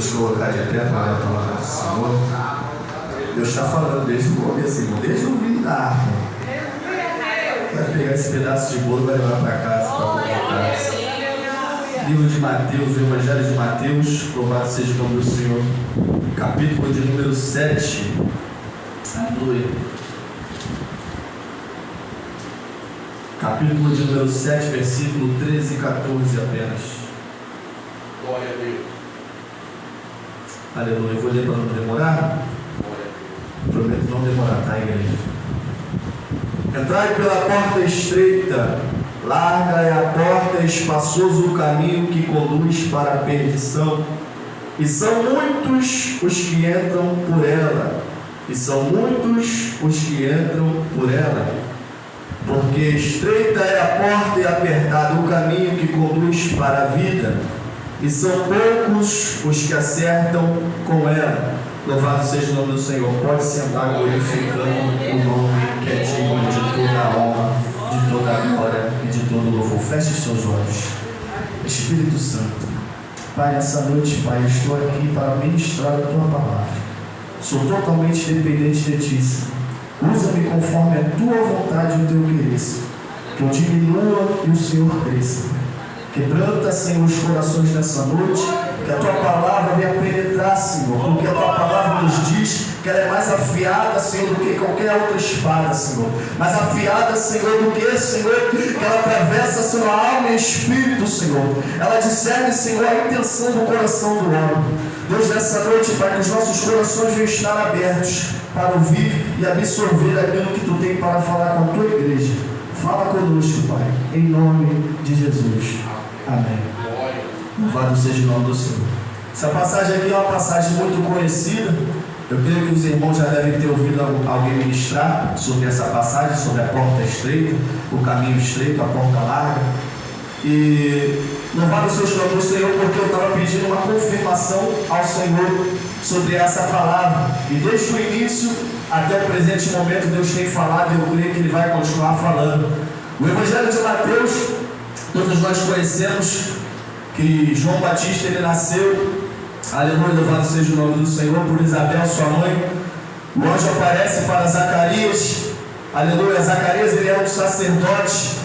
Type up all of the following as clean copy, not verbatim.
nos colocar de pé para a palavra do Senhor. Deus está falando desde o começo, irmão, desde o fim da arca. Vai pegar esse pedaço de bolo e vai levar para casa, para colocar. Livro de Mateus, o Evangelho de Mateus, louvado seja o nome do Senhor. Capítulo de número 7. Aleluia. Capítulo de número 7, versículo 13 e 14 apenas. Glória a Deus. Aleluia. Eu vou ler para não demorar. Prometo não demorar, tá, igreja? Entrai pela porta estreita, larga é a porta, espaçoso o caminho que conduz para a perdição, e são muitos os que entram por ela, porque estreita é a porta e apertado o caminho que conduz para a vida, e são poucos os que acertam com ela. Louvado seja o nome do Senhor. Pode sentar glorificando o nome que é digno de toda a honra, de toda a glória e de todo o louvor. Feche seus olhos. Espírito Santo, Pai, nessa noite, Pai, estou aqui para ministrar a Tua palavra. Sou totalmente dependente de Ti, Senhor. Usa-me conforme a Tua vontade e o Teu querer, Senhor. Que eu diminua e o Senhor cresça. Quebranta, Senhor, os corações nessa noite. Que a Tua palavra venha penetrar, Senhor, porque a Tua palavra nos diz que ela é mais afiada, Senhor, do que qualquer outra espada, Senhor. Mais afiada, Senhor, do que, Senhor, que ela atravessa, Senhor, a alma e espírito, Senhor. Ela discerne, Senhor, a intenção do coração do homem. Deus, nessa noite, Pai, que os nossos corações venham estar abertos para ouvir e absorver aquilo que Tu tem para falar com a Tua igreja. Fala conosco, Pai, em nome de Jesus. Amém. Louvado seja o nome do Senhor. Essa passagem aqui é uma passagem muito conhecida. Eu creio que os irmãos já devem ter ouvido alguém ministrar sobre essa passagem, sobre a porta estreita, o caminho estreito, a porta larga. E louvado seja o nome do Senhor, porque eu estava pedindo uma confirmação ao Senhor sobre essa palavra. E desde o início até o presente momento Deus tem falado e eu creio que Ele vai continuar falando. O Evangelho de Mateus, todos nós conhecemos que João Batista ele nasceu, aleluia, louvado seja o nome do Senhor, por Isabel, sua mãe. O anjo aparece para Zacarias, aleluia. Zacarias ele era um sacerdote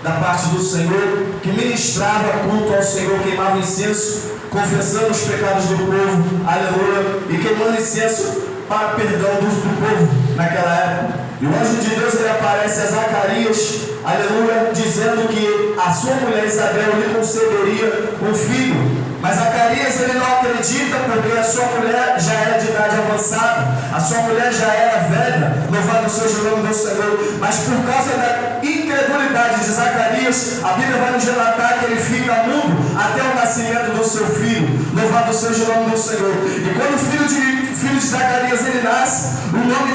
da parte do Senhor, que ministrava culto ao Senhor, queimava incenso, confessando os pecados do povo, aleluia, e queimando incenso para perdão do povo naquela época. E o anjo de Deus ele aparece a Zacarias, aleluia, dizendo que a sua mulher Isabel lhe concederia um filho. Mas Zacarias ele não acredita, porque a sua mulher já era de idade avançada, a sua mulher já era velha, louvado seja o nome do Senhor. Mas por causa da incredulidade de Zacarias, a Bíblia vai nos relatar que ele fica mudo até o nascimento do seu filho, louvado seja o nome do Senhor. E quando o filho de Zacarias ele nasce, o nome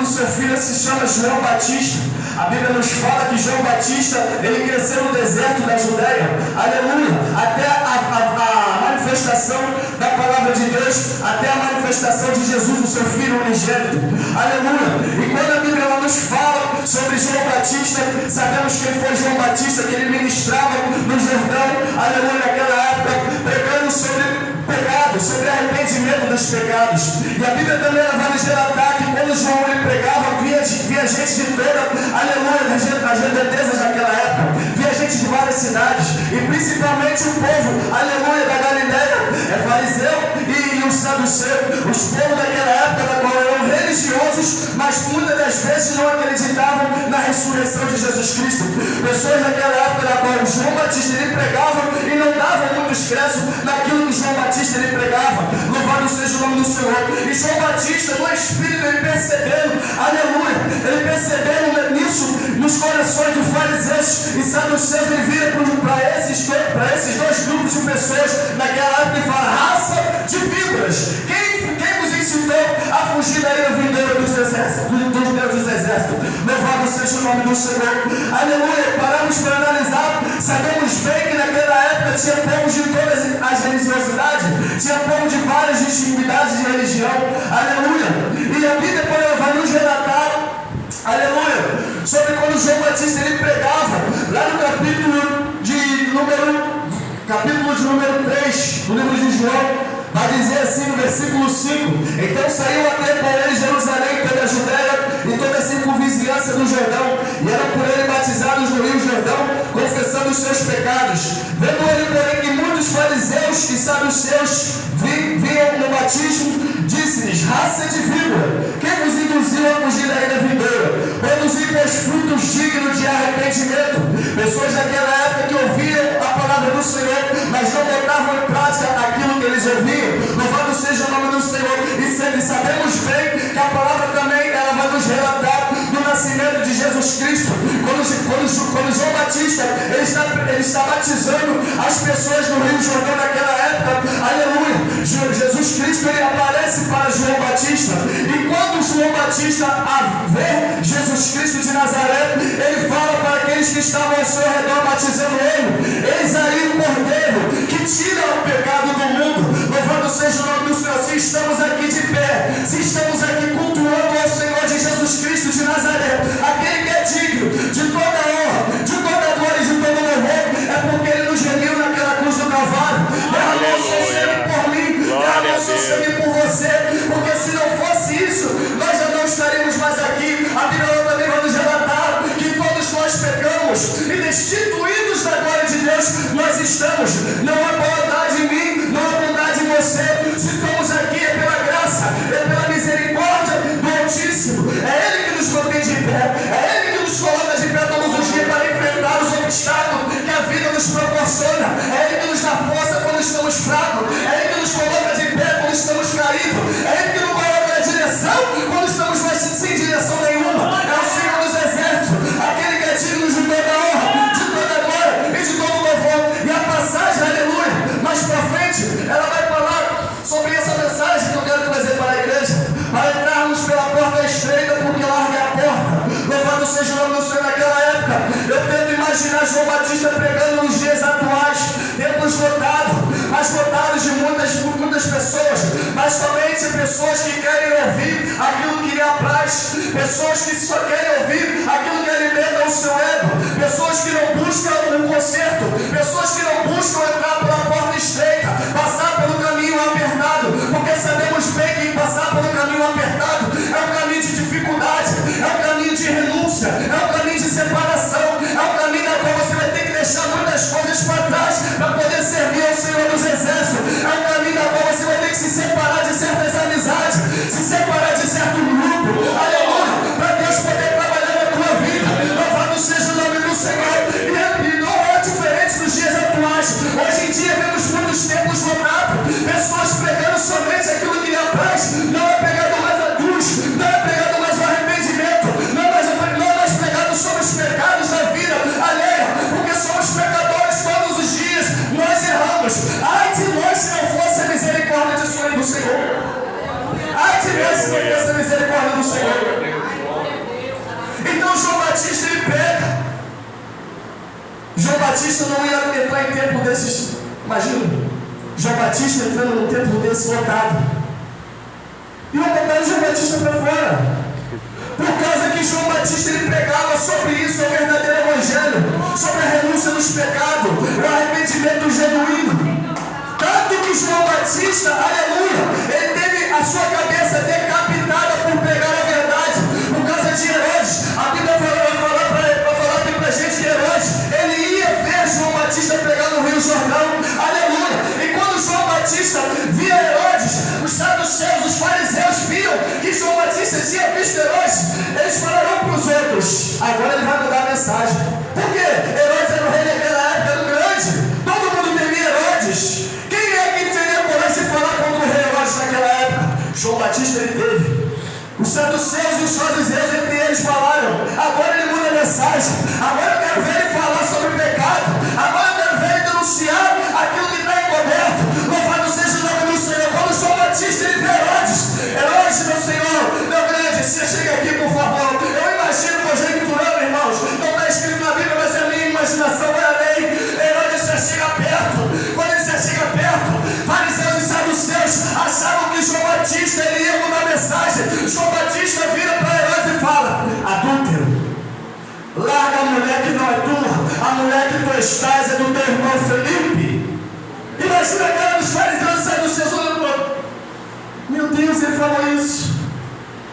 do seu filho se chama João Batista. A Bíblia nos fala que João Batista ele cresceu no deserto da Judéia, aleluia, até a manifestação da palavra de Deus, até a manifestação de Jesus, o seu filho unigênito, aleluia. E quando a Bíblia nos fala sobre João Batista, sabemos quem foi João Batista, que ele ministrava no Jordão, aleluia, naquela época, pregando sobre pecado, sobre arrependimento dos pecados. E a Bíblia também vai nos relatar que quando João ele pregava, via gente de toda, aleluia, as redondezas daquela época, via gente de várias cidades, e principalmente o povo, aleluia, da Galileia, fariseu e os saduceus, os povos daquela época, da qual eram religiosos, mas muitas das vezes não acreditavam na ressurreição de Jesus Cristo. Pessoas daquela época, da qual João Batista ele pregava e não davam muitos créditos naquilo que João Batista ele pregava, louvado seja o nome do Senhor. E João Batista, no Espírito, ele percebendo, aleluia, ele percebendo nisso, nos corações dos fariseus e saduceus, ele vira para esses dois grupos de pessoas naquela época e fala: raça de víboras, quem vos ensinou a fugir da ira vindoura dos exércitos, dos deuses dos exércitos? Louvado seja o nome do Senhor, aleluia. Paramos para analisar, sabemos bem que naquela época tinha povos de todas as religiosidades, tinha povo de várias distinguidades de religião, aleluia. E a Bíblia vai nos relatar, aleluia, sobre quando João Batista ele pregava, lá no capítulo de número 3 do livro de João, Vai dizer assim no versículo 5: então saiu até por ele Jerusalém, toda a Judéia e toda a circunvizinhança do Jordão, e eram por ele batizados no rio Jordão, confessando os seus pecados. Vendo ele, porém, que muitos fariseus e saduceus viam no batismo, disse-lhes: raça de víbora, quem vos induziu a fugir da ira vindoura? Produzi, pois, frutos dignos de arrependimento. Pessoas daquela época que ouviam a palavra do Senhor, mas não botavam em prática aquilo que eles ouviam. Louvado seja o nome do Senhor. E sabemos bem que a palavra também ela vai nos relatar do nascimento de Jesus Cristo. Quando João Batista ele está batizando as pessoas no Rio Jordão naquela época, aleluia, Jesus Cristo ele aparece para João Batista, e quando João Batista vê Jesus Cristo de Nazaré, ele fala para aqueles que estavam ao seu redor batizando ele: eis aí o Cordeiro que tira o pecado do mundo. Louvado seja o nome do Senhor. Se estamos aqui de pé, se estamos aqui cultuando ao Senhor de Jesus Cristo de Nazaré, aquele que é digno de toda a honra, de toda a glória e de todo o louvor, é porque ele nos remiu naquela cruz do Calvário, derramou seu sangue por mim, derramou seu sangue por você, porque se não fosse isso, nós já não estaríamos mais aqui. A Bíblia também vai nos relatar que todos nós pecamos e destituídos da glória de Deus nós estamos. Não há bondade em mim, não há bondade em você. Se estamos aqui é pela graça, é pela misericórdia do Altíssimo. É Ele que nos mantém de pé, é Ele que nos coloca de pé todos os dias para enfrentar os obstáculos que a vida nos proporciona. É Ele que nos dá força quando estamos fracos, é Ele que nos coloca de pé quando estamos caídos, é Ele que nos coloca na direção quando estamos sem direção nenhuma. É o Senhor dos Exércitos, aquele que é digno de toda a honra, de toda a glória e de todo o louvor. E a passagem, aleluia, mais para frente, ela vai falar sobre essa mensagem que eu quero trazer para a igreja, para entrarmos pela porta estreita, porque larga é a porta. Louvado seja o nome do Senhor. Naquela época, eu tento imaginar João Batista pregando nos dias atuais, templos lotados, mas lotados de muitas pessoas, mas somente pessoas que querem ouvir aquilo que lhe apraz, pessoas que só querem ouvir aquilo que alimenta o seu ego, pessoas que não buscam um conserto, pessoas que não buscam entrar pela porta estreita, passar pelo caminho apertado, porque sabemos bem que passar pelo caminho apertado é um caminho de dificuldade, é um caminho de renúncia, é um caminho de separação, é um caminho na qual você vai ter que deixar muitas coisas para trás para poder servir ao Senhor dos Exércitos, é um caminho na qual você vai ter que se separar de certas amizades, se separar de certo grupo, aleluia, para Deus poder trabalhar na tua vida. Louvado seja o nome do Senhor. E não é diferente dos dias atuais. Hoje em dia vemos muitos templos lotados, pessoas pregando somente aquilo que lhe apraz, não é pregado mais a cruz, não é pregado mais o arrependimento, não é mais pregado sobre os pecados da vida alheia, porque somos pecadores todos os dias, nós erramos. Ai de nós se não fosse a misericórdia do Senhor. Ai de nós se não fosse a misericórdia do Senhor. Então João Batista ele prega. João Batista não ia entrar em templo desses. Imagina, João Batista entrando num templo desse lotado. E eu botaram João Batista para fora. Por causa que João Batista ele pregava sobre isso, o verdadeiro evangelho, sobre a renúncia dos pecados, o arrependimento genuíno. Tanto que João Batista, aleluia, ele teve a sua cabeça decapitada por pregar a verdade, por causa de Herodes. A Bíblia vai falar aqui pra gente que Herodes, ele ia ver João Batista pregar no Rio Jordão, aleluia. E quando João Batista via Herodes, os saduceus, os fariseus viam que João Batista tinha visto Herodes, eles falaram para os outros: agora ele vai mudar a mensagem. Por quê? Herodes era o rei daquela época, era grande, todo mundo temia Herodes. Quem é que teria coragem de falar contra o rei Herodes naquela época? João Batista ele teve. Os saduceus e os fariseus entre eles falaram: agora ele muda a mensagem, agora eu quero ver ele falar sobre o pecado, agora eu quero ver ele denunciar aquilo que está encoberto. Louvado seja o nome do Senhor. Quando João Batista ele vê Herodes, meu Senhor, meu grande, você chega aqui por favor. Eu imagino conjecturando, irmãos, não está escrito na Bíblia, mas a minha imaginação vai além. Herodes se chega perto. Quando ele se chega perto, fariseus e saduceus achavam que João Batista ele ia mudar a mensagem. João Batista vira para Herodes e fala: adúltero, larga a mulher que não é tua, a mulher que tu estás é do teu irmão Felipe. Imagina a cara dos fariseus e saduceus olhando para Deus ele falou isso?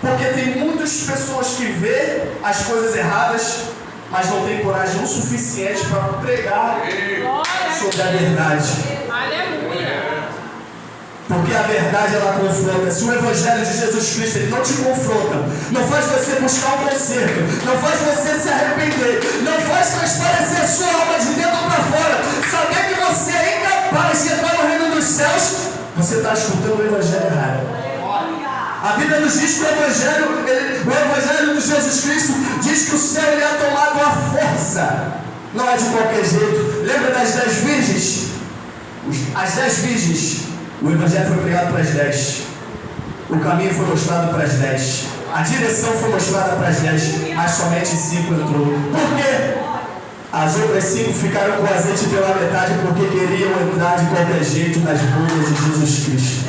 Porque tem muitas pessoas que vê as coisas erradas, mas não tem coragem o suficiente para pregar sobre a verdade. Aleluia. Porque a verdade ela confronta. Se o Evangelho de Jesus Cristo ele não te confronta, não faz você buscar um conserto, não faz você se arrepender, não faz transparecer a sua alma de dentro para fora, saber que você é incapaz de entrar no reino dos céus, você está escutando o Evangelho errado. A Bíblia nos diz que o Evangelho de Jesus Cristo diz que o céu ele é tomado à força, não é de qualquer jeito. Lembra das 10 virgens? As 10 virgens, o Evangelho foi pregado para as 10, o caminho foi mostrado para as 10, a direção foi mostrada para as 10, mas somente 5 entrou. Por quê? As outras 5 ficaram com o azeite pela metade porque queriam entrar de qualquer jeito nas bodas de Jesus Cristo.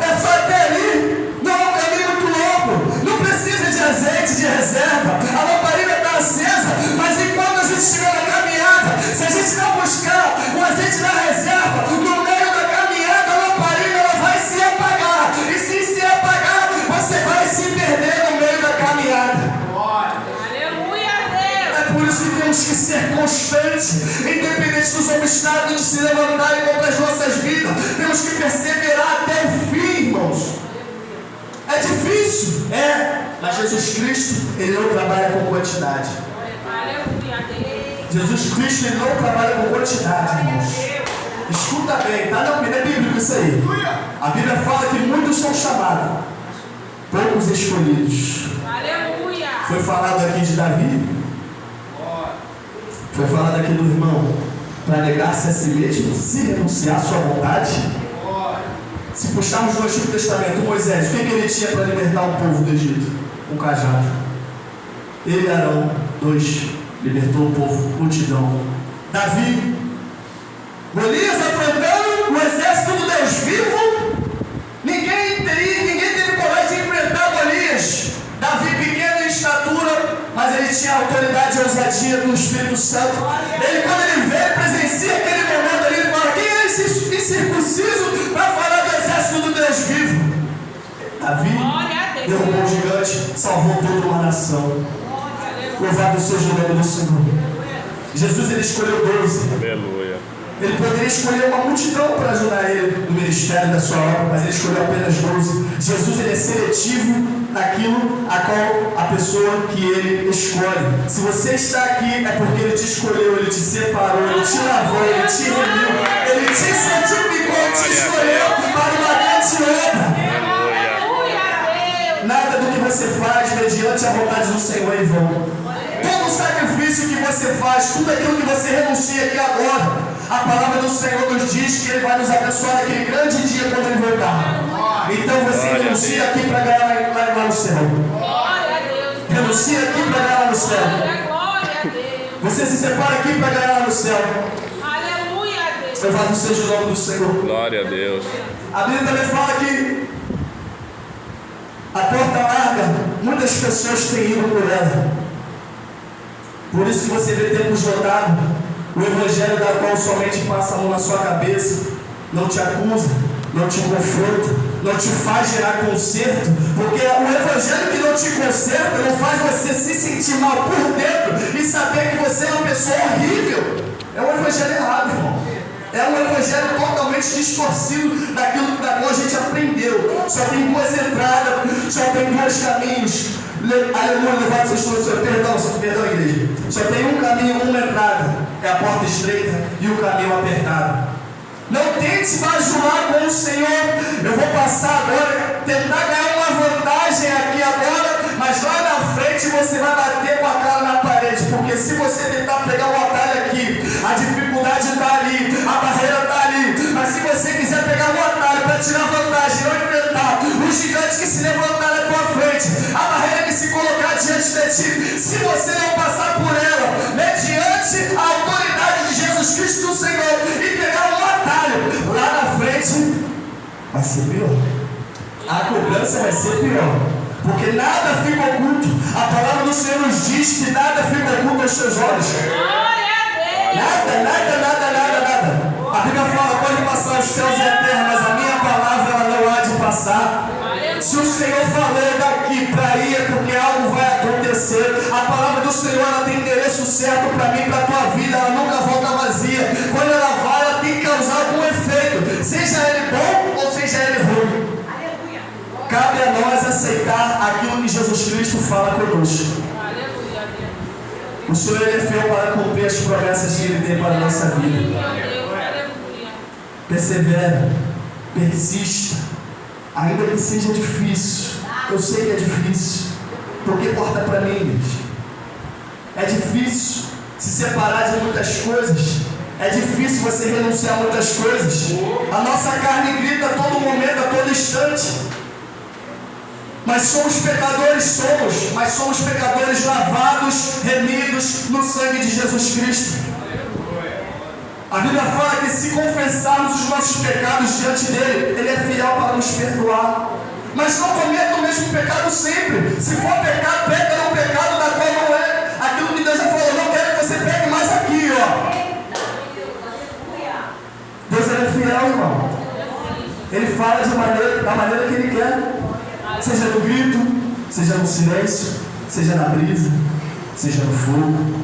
É só até ali, não é um caminho muito longo, não precisa de azeite de reserva, a lamparina está acesa, mas enquanto a gente estiver na caminhada, se a gente não buscar o azeite da reserva, no meio da caminhada a lamparina ela vai se apagar, e se apagar, você vai se perder no meio da caminhada. Por isso que temos que ser constantes, independente dos obstáculos que se levantarem contra as nossas vidas. Temos que perseverar até o fim, irmãos. É difícil, mas Jesus Cristo, ele não trabalha com quantidade. Jesus Cristo, ele não trabalha com quantidade, irmãos. Escuta bem, tá? Não é bíblico isso aí. A Bíblia fala que muitos são chamados, poucos escolhidos. Foi falado aqui de Davi. Foi falado aqui do irmão, para negar-se a si mesmo, se renunciar à sua vontade. Se puxarmos do Antigo Testamento, Moisés, o que ele tinha para libertar o povo do Egito? Um cajado. Ele e Arão, 2, libertou o povo, multidão. Davi, Golias afrontando o exército do Deus vivo. Ninguém teve coragem de enfrentar Golias. Davi pequeno em estatura, mas ele tinha a autoridade e a ousadia do Espírito Santo. Quando ele vê, presencia aquele momento ali, ele fala: quem é esse incircunciso para falar do exército do Deus vivo? Davi derrubou um gigante, salvou toda uma nação. Louvado seja o nome do Senhor. Jesus ele escolheu 12. Aleluia. Ele poderia escolher uma multidão para ajudar ele no ministério da sua obra, mas ele escolheu apenas 12. Jesus ele é seletivo naquilo a qual a pessoa que ele escolhe. Se você está aqui, é porque ele te escolheu, ele te separou, ele te lavou, ele te remiu, ele te santificou, te escolheu para uma grande obra. Nada do que você faz mediante a vontade do Senhor é em vão. Todo sacrifício que você faz, tudo aquilo que você renuncia aqui agora, a palavra do Senhor nos diz que ele vai nos abençoar naquele grande dia quando ele voltar. Então você renuncia aqui para ganhar lá no céu. Renuncia aqui para ganhar lá no céu. Você se separa aqui para ganhar lá no céu. Louvado seja o nome do Senhor. Glória a Deus. A Bíblia também fala que a porta larga, muitas pessoas têm ido por ela. Por isso que você vê tempos lotados, o Evangelho da qual somente passa a mão na sua cabeça, não te acusa, não te confronta, não te faz gerar conserto, porque o Evangelho que não te conserta não faz você se sentir mal por dentro e saber que você é uma pessoa horrível. É um Evangelho errado, irmão. É um Evangelho totalmente distorcido daquilo da qual a gente aprendeu. Só tem 2 entradas, só tem 2 caminhos. Aleluia, louvado seja o Senhor. Perdão, igreja. Só tem um caminho, uma entrada. É a porta estreita e o caminho apertado. Não tente bajular com o Senhor. Eu vou passar agora, tentar ganhar uma vantagem aqui agora, mas lá na frente você vai bater com a cara na parede. Porque se você tentar pegar um atalho aqui, a dificuldade está ali, a barreira está ali. Mas se você quiser pegar um atalho para tirar vantagem, não enfrentar o gigante que se levantar na tua frente, a barreira que se colocar diante de ti, se você não passar por ela, mediante a autoridade de Jesus Cristo do Senhor, e pegar um atalho lá na frente, vai ser pior. A cobrança vai ser pior. Porque nada fica oculto. A palavra do Senhor nos diz que nada fica oculto aos seus olhos. Nada. A Bíblia fala: pode passar os céus e a terra, mas a minha palavra ela não há de passar. passar. Se o Senhor falou daqui para ir, é porque algo vai acontecer. A palavra do Senhor, ela tem endereço certo para mim, para a tua vida. Ela nunca volta vazia. Quando ela vai, ela tem que causar algum efeito, seja ele bom ou seja ele ruim. Cabe a nós aceitar aquilo que Jesus Cristo fala conosco. O Senhor, Ele é fiel para cumprir as promessas que Ele tem para a nossa vida. Persevera, persista, ainda que seja difícil. Eu sei que é difícil, porque importa para mim, gente. É difícil se separar de muitas coisas. É difícil você renunciar a muitas coisas. A nossa carne grita a todo momento, a todo instante. Mas somos pecadores, mas somos pecadores lavados, remidos no sangue de Jesus Cristo. A Bíblia fala que se confessarmos os nossos pecados diante dele, ele é fiel para nos perdoar. Mas não cometa o mesmo pecado sempre. Se for pecar, peca no pecado da qual não é. Aquilo que Deus já falou, não quero que você peque mais aqui, ó. Deus, ele é fiel, irmão. Ele fala da maneira que ele quer. Seja no grito, seja no silêncio, seja na brisa, seja no fogo.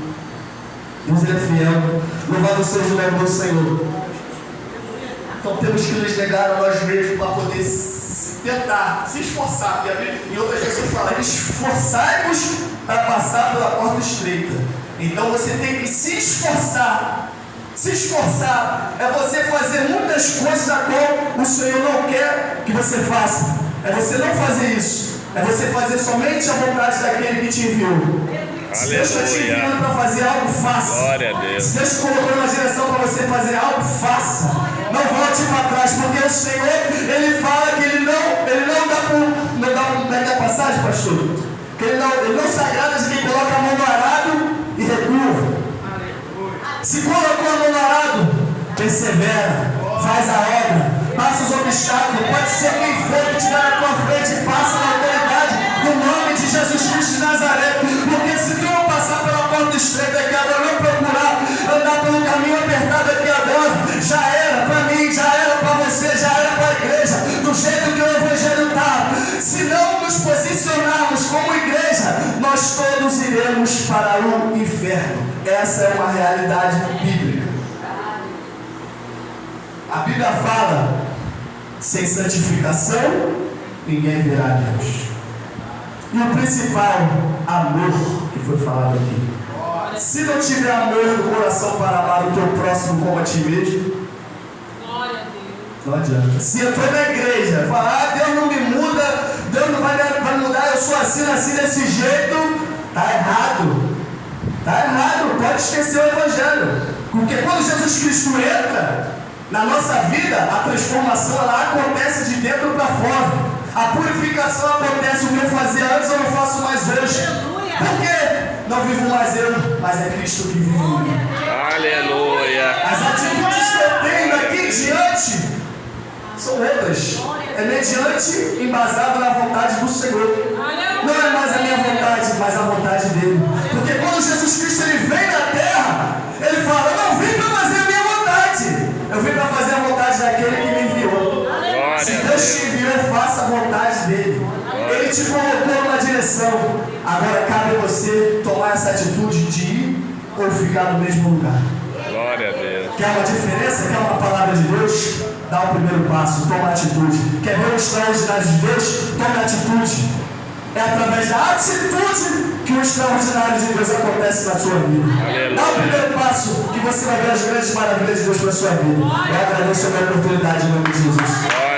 Deus, ele é fiel. Louvado seja o nome do Senhor. Então temos que nos negar a nós mesmos para poder tentar, se esforçar. E outras pessoas falam, esforçai-vos para passar pela porta estreita. Então você tem que se esforçar. Se esforçar é você fazer muitas coisas a qual o Senhor não quer que você faça. É você não fazer isso. É você fazer somente a vontade daquele que te enviou. Se Deus está te enviando para fazer algo, faça. Glória a Deus. Se Deus te colocou numa direção para você fazer algo, faça. Não volte para trás, porque o Senhor, Ele fala que Ele não dá passagem, pastor. Que Ele não se agrada de quem coloca a mão no arado e recua. Se colocou a mão no arado, persevera, faz a obra. Passa os obstáculos, pode ser quem for que estiver na tua frente, passa na autoridade, no nome de Jesus Cristo de Nazaré. Porque se tu não passar pela porta estreita, que agora não procurar andar pelo caminho apertado aqui agora, já era para mim, já era para você, já era para a igreja, do jeito que o Evangelho está. Se não nos posicionarmos como igreja, nós todos iremos para o inferno. Essa é uma realidade bíblica. A Bíblia fala, sem santificação, ninguém verá a Deus. E o principal, amor, que foi falado aqui. Se não tiver amor no coração para amar o teu próximo como a ti mesmo, não adianta. Se entrou na igreja, falar, Deus não me muda, Deus não vai mudar, eu sou assim, nasci desse jeito, está errado. Está errado, pode esquecer o Evangelho. Porque quando Jesus Cristo entra na nossa vida, a transformação ela acontece de dentro para fora. A purificação acontece. O que eu fazia antes eu não faço mais hoje. Por quê? Não vivo mais eu, mas é Cristo que vive em mim. Aleluia. As atitudes que eu tenho daqui em diante são outras. É mediante, embasado na vontade do Senhor. Não é mais a minha vontade, mas a vontade dele. Porque quando Jesus Cristo ele vem na terra, ele fala, eu não vim para fazer a minha vontade. Eu vim para fazer a vontade daquele que me enviou. Se Deus te enviou, faça a vontade dele. Ele te colocou numa direção. Agora cabe a você tomar essa atitude de ir ou ficar no mesmo lugar. Glória a Deus. Quer uma diferença? Quer uma palavra de Deus? Dá o primeiro passo, toma atitude. Quer ver o extraordinário de Deus? Toma atitude. É através da atitude que o extraordinário de Deus acontece na sua vida. Aleluia. Dá o primeiro passo que você vai ver as grandes maravilhas de Deus para a sua vida. Eu agradeço a minha oportunidade em nome de Jesus.